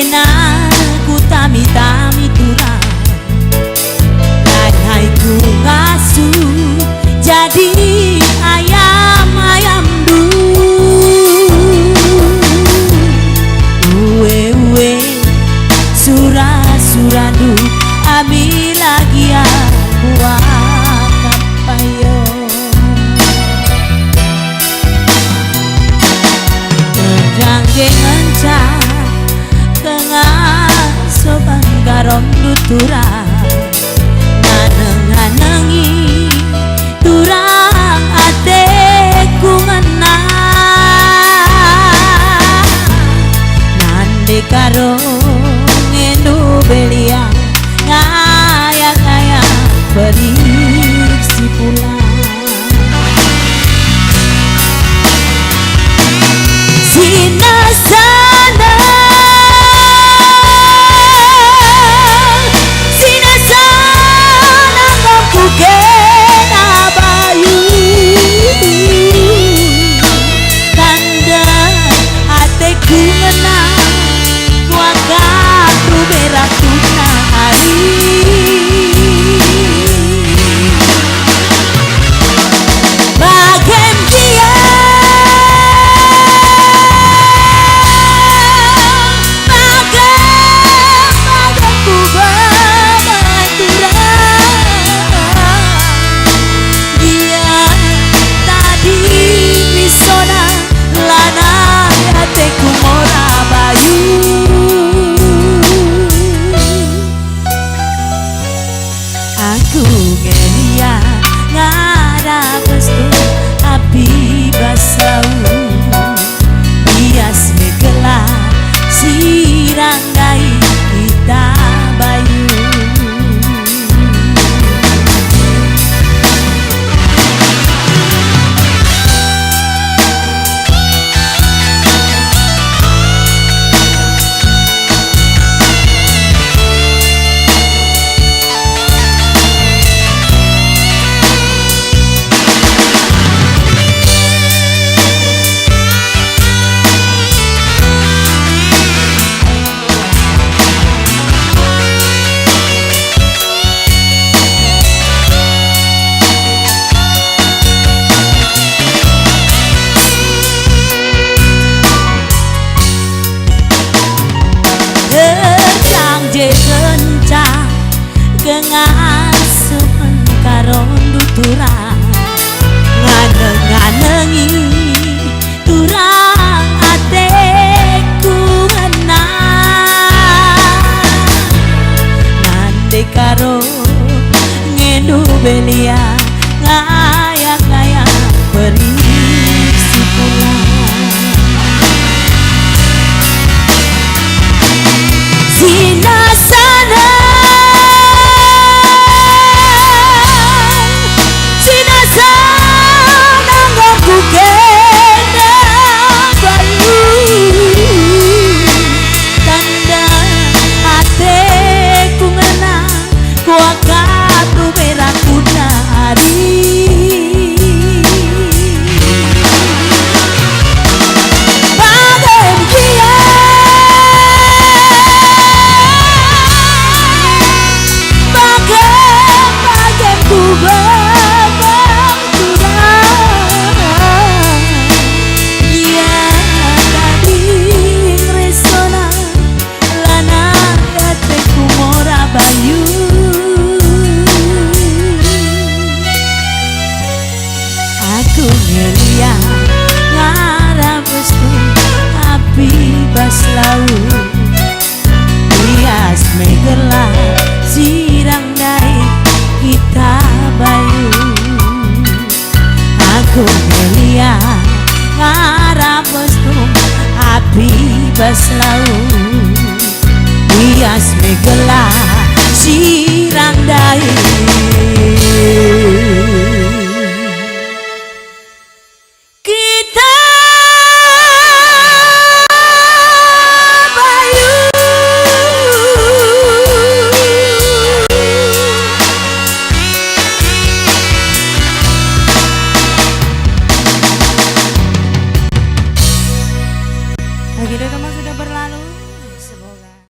enak ku tami-tami turang dan ku ngasu jadi ayam-ayam du uwe-uwe surah-surah du ami lagi buat apa yo Ngejanggeng encah tengah soban garom tuturang nganeng-nganengi turang ateku ngenang nande karo ngendu beliang ngayang-ngayang berisi pulang sinasana ngomku kena bayu tanda ateku menang wakatu beratuna hari bagen dia aku ngelia ngarap restu api basau bias megela sirang gai kita bayu kencang kengasuhan karon turang nganeng-nganengi turang ateku ngenang nande karo ngendu belia ngayang-ngayang berisi pulang sinasana ngomku kena bayu tanda ateku ngenang kuakatu berakuna hari bagen dia bagen ku babang turang dia tadi resona lana ateku mora bayu aku ngelia ngarap restu api baslau bias megela sirang dari kita bayu aku ngelia ngarap restu api baslau bias megela sirang dari